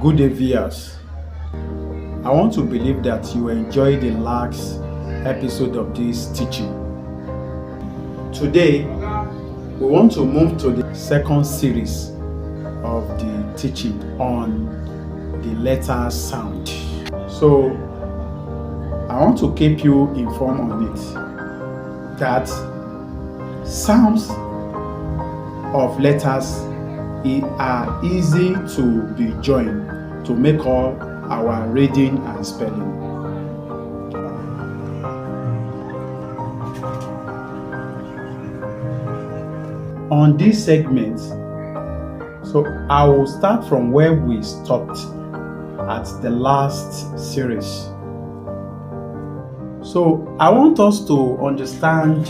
Good day, viewers. I want to believe that you enjoy the last episode of this teaching. Today, we want to move to the second series of the teaching on the letter sound. So, I want to keep you informed on it that sounds of letters are easy to be joined to make all our reading and spelling. On this segment, so I will start from where we stopped at the last series. So I want us to understand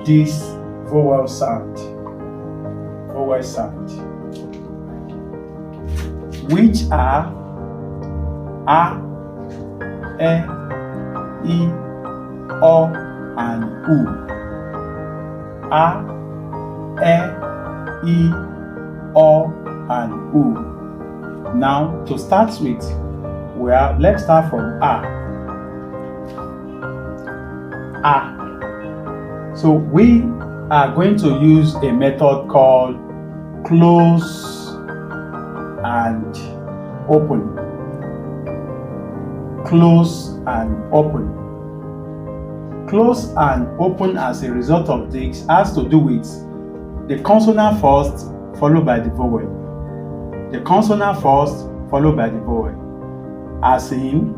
this vowel sound, which are a, e, I, o, and u. A, e, I, o, and u. Now, to start with, let's start from a. A. So we are going to use a method called close and open. Close and open. Close and open as a result of this has to do with the consonant first followed by the vowel. The consonant first followed by the vowel. As in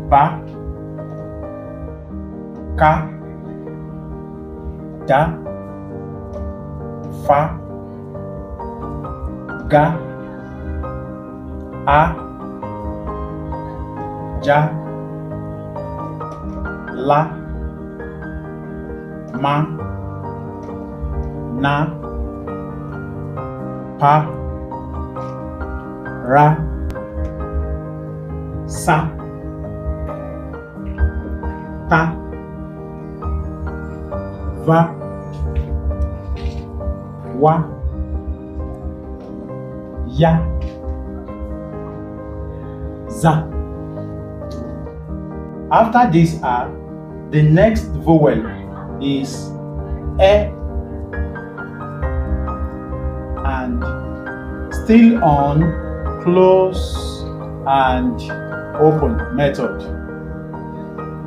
ba, ka, da, fa, ga, a, ja, la, ma, na, pa, ra, sa, ta, va, wa, ya, za. After this R, the next vowel is E, and still on close and open method.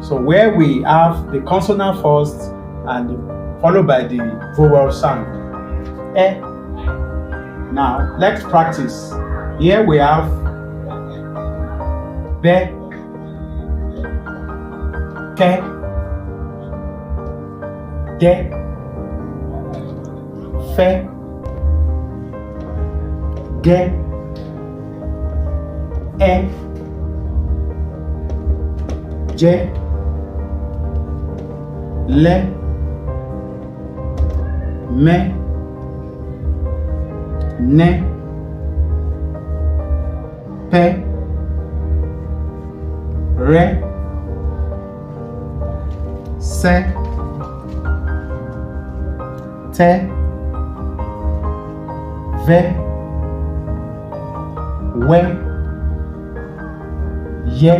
So where we have the consonant first and followed by the vowel sound. E. Now let's practice. Here we have be, ke, de, fe, ge, e, je, le, me, ne, pe, re, se, te, ve, we, ye,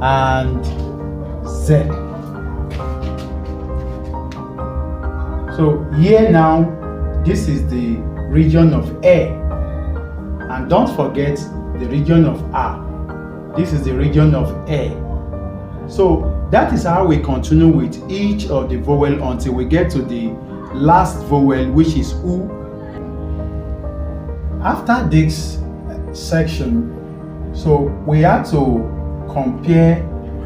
and z. So here now, this is the region of E, and don't forget the region of A. This is the region of E. So that is how we continue with each of the vowel until we get to the last vowel, which is U. After this section, so we have to compare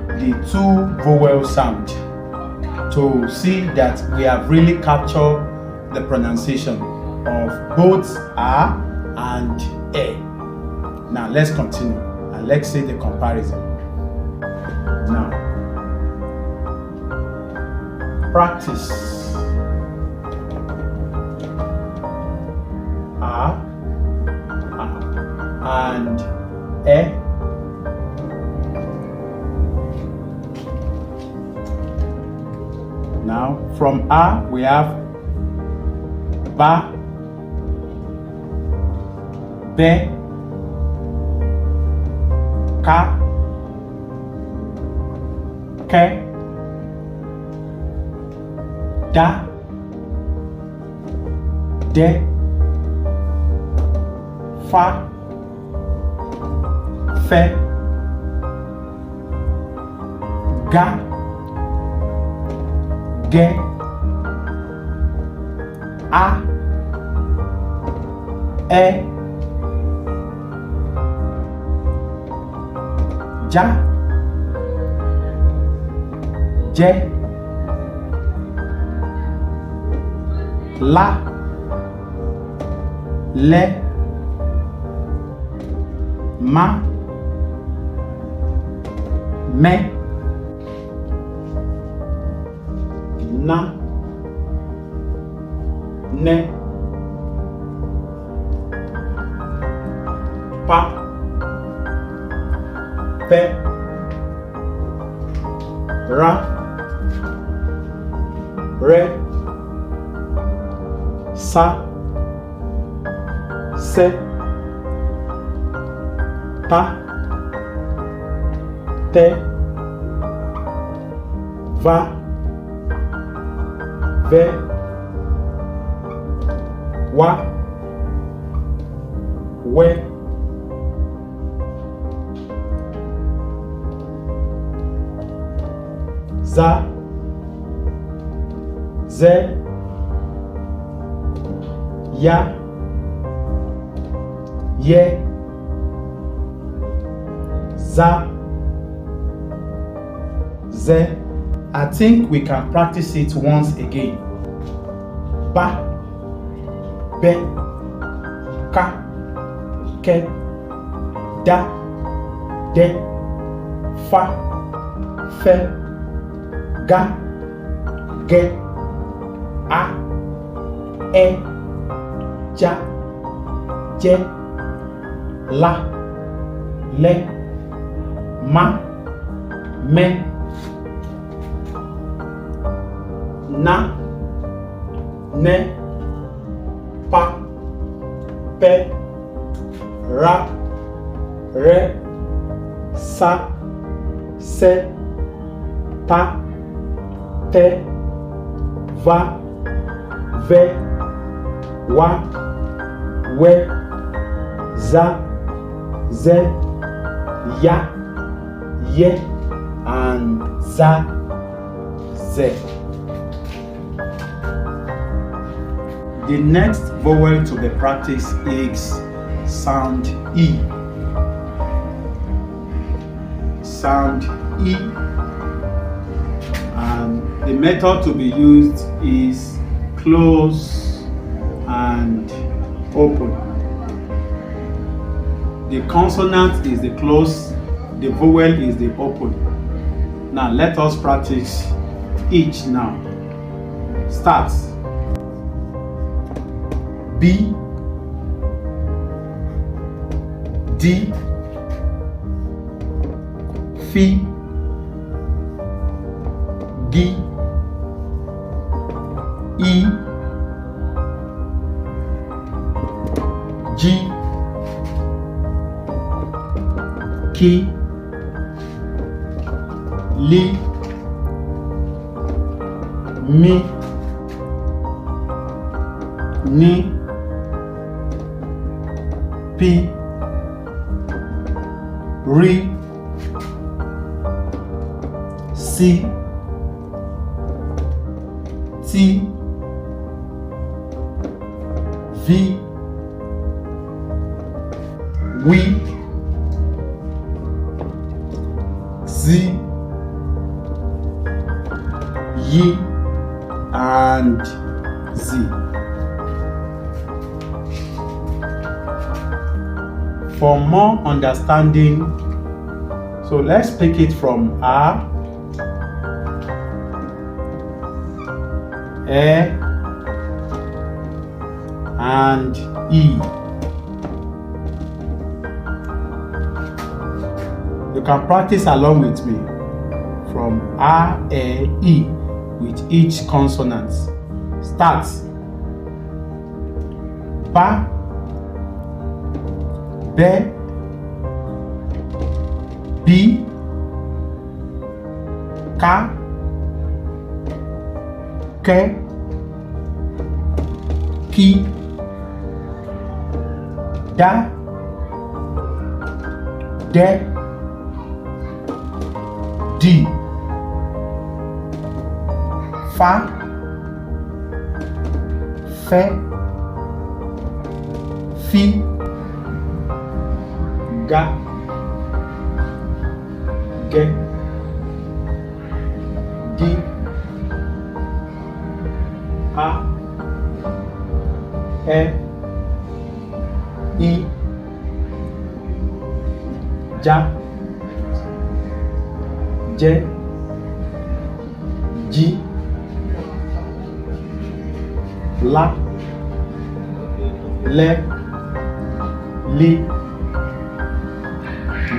the two vowel sound to see that we have really captured the pronunciation of both A and E. Now let's continue and let's see the comparison. Now, practice. A, and E. Now, from A, we have ba, Be, Ka, Ke, Da, De, Fa, Fe, Ga, Ge, A, E, Ja, Je, La, Le, Ma, Me, Na, Ne, Pa, Pe, Ra, Re, Sa, Se, Ta, Te, Va, Ve, Wa, We, Za, Ze, Ya, Ye, Za, Ze. I think we can practice it once again. Ba, Be, Ka, Ke, Da, De, Fa, Fe, Ga, Ge, A, E, Ja, Je, La, Le, Ma, Me, Na, Ne, Pa, Pe, Ra, Re, Sa, Se, Ta, Te, Va, Ve, Wa, We, Za, Ze, Ya, Ye, and Za, Ze. The next vowel to be practiced is sound E. Sound E. And the method to be used is close and open. The consonant is the close, the vowel is the open. Now let us practice each now. Start. B, D, F, G, E, G, K, L, M, N, P, R, C, T, V, W, Z, Y, and Z. For more understanding, so let's pick it from R, E, and E. You can practice along with me from R, E, E with each consonant. Start. Ba, Be, Bi, Ka, Ke, Ki, Da, De, Di, Fa, Fe, Fi, Ga, Ge, Di, A, E, I, Ja, Je, Ji, La, Le, Li,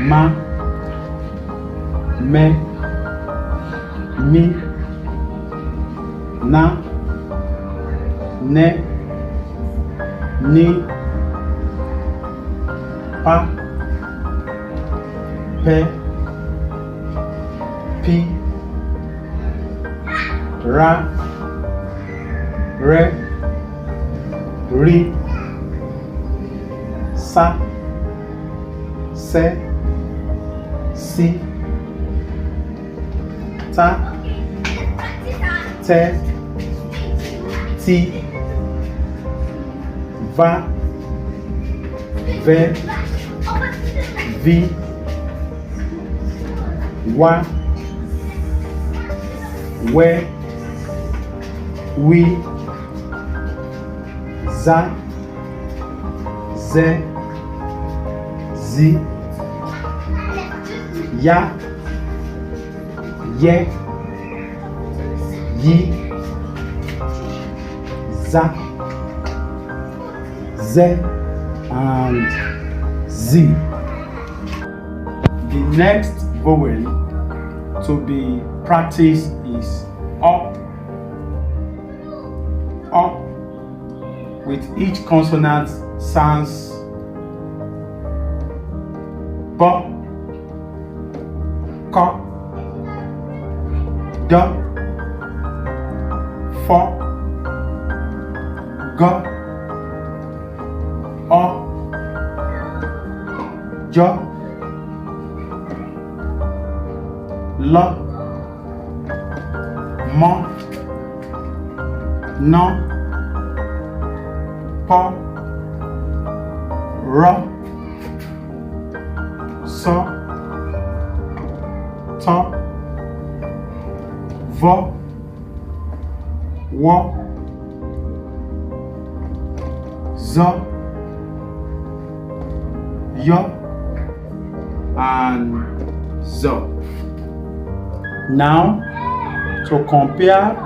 Ma, Me, Mi, Na, Ne, Ni, Pa, Pe, Pi, Ra, Re, Ri, Sa, Se, Si, Ta, Te, Ti, Va, Ve, Vi, Wa, We, Wi, Za, Ze, Zi, Ya, Ye, Yi, Za, Z, and Z. The next vowel to be practiced is up, up, with each consonant sounds B, K, D, F, G, O, J, L, M, N, P, R, S, T, V, W, Z, Y, and Z. Now, to compare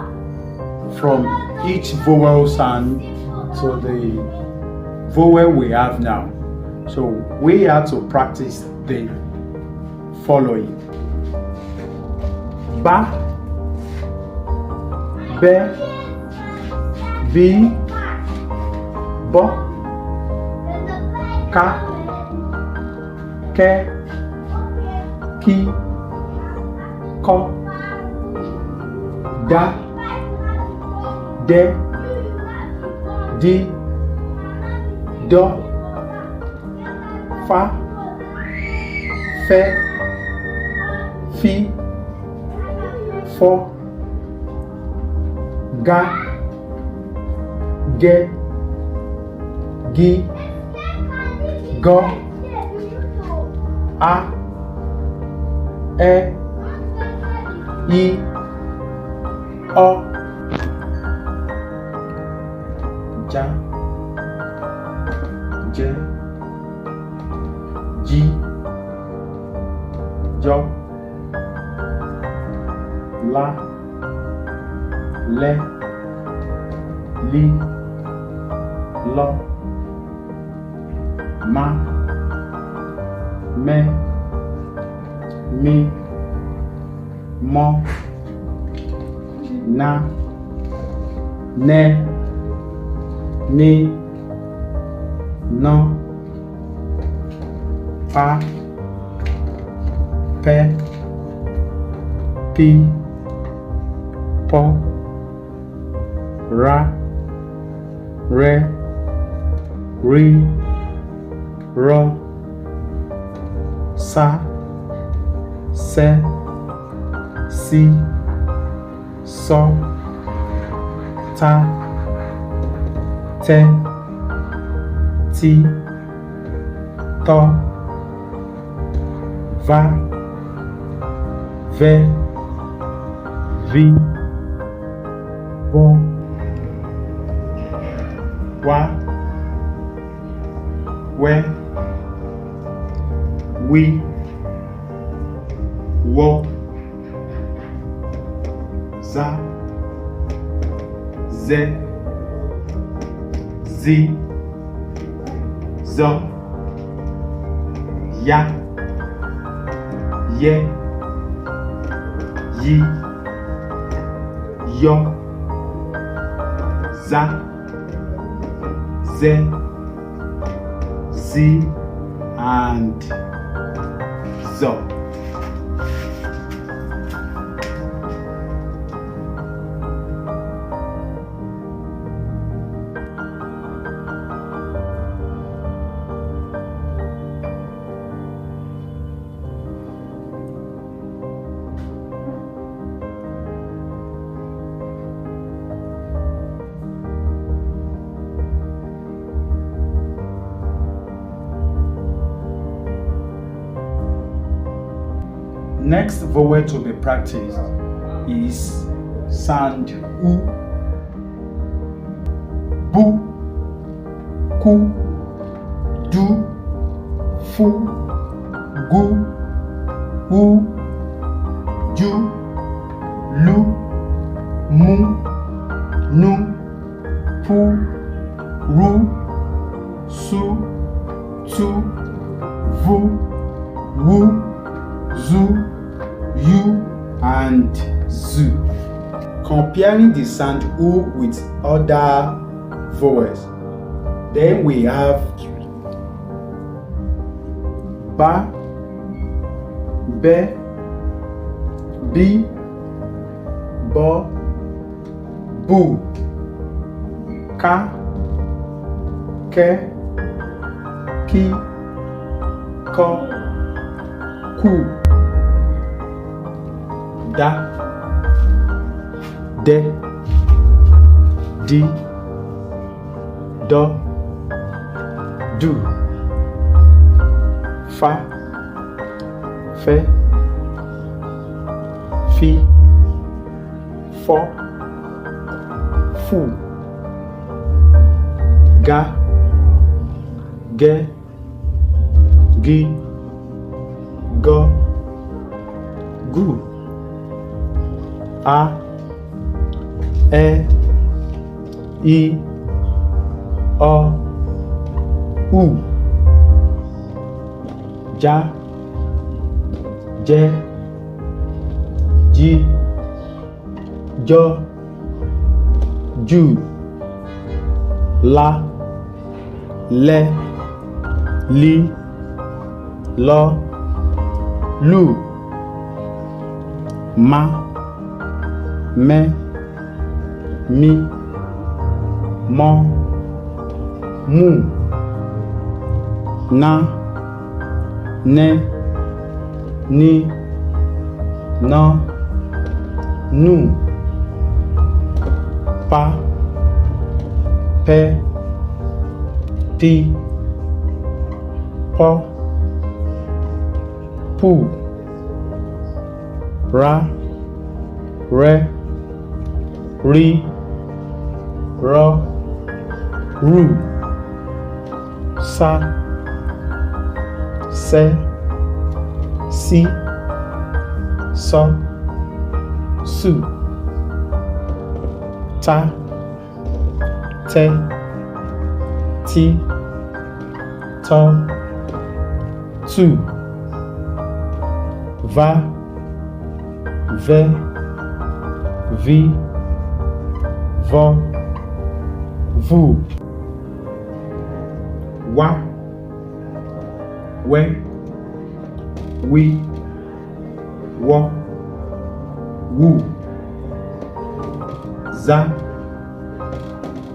from each vowel sound to the vowel we have now, so we have to practice the following: Ba, Be, Bi, Bo, Ka, Ke, Ki, Ko, Da, De, Di, Do, Fa, Fe, Fi, Fo, Ga, Ge, Gi, Go, A, E, I, O, Ja, Je, Ji, Jo, La, Le, Li, Lo, Ma, Me, Mi, Mo, Na, Ne, Ni, No, pa, pe, pi, po, ra, re, ri, ro, sa, se, si, so, ta, te, ti, to, va, ve, vi, vo, wa, we, wi, wo, za, ze, zi, zo, ya, ye, yi, yo, za, ze, zi, and zo. Next vowel to be practiced is sound U. Bu, ku, du, fu, gu, u, ju, lu, mu, nu, pu, ru, su, tu, vu, wu, zu, you, and zu. Comparing the sound U with other vowels, then we have ba, be, bi, bo, bu, ka, ke, ki, ko, ku, da, de, di, do, du, fa, fe, fi, fo, fu, ga, ge, gi, go, gu, a, e, I, o, u, ja, je, ji, jo, ju, la, le, li, lo, lu, ma, me, mi, mo, mu, na, ne, ni, no, nu, pa, pe, pi, po, pu, ra, re, ri, ro, ru, sa, se, si, so, su, ta, te, ti, to, tu, va, ve, vi, vo, vu, wa, we, we, wo, wu, za,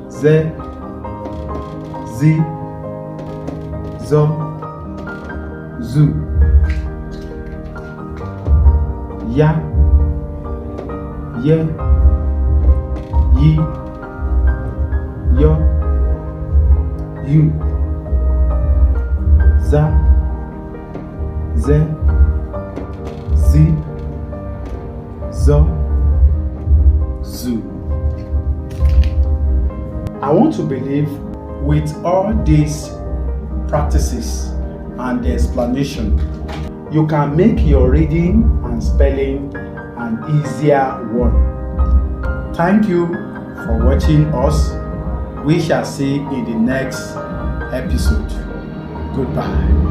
ze, zi, zo, zu, ya, ye, yi, yo, yu, za, ze, zi, zo, zu. I want to believe with all these practices and the explanation, you can make your reading and spelling an easier one. Thank you for watching us. We shall see in the next episode. Goodbye.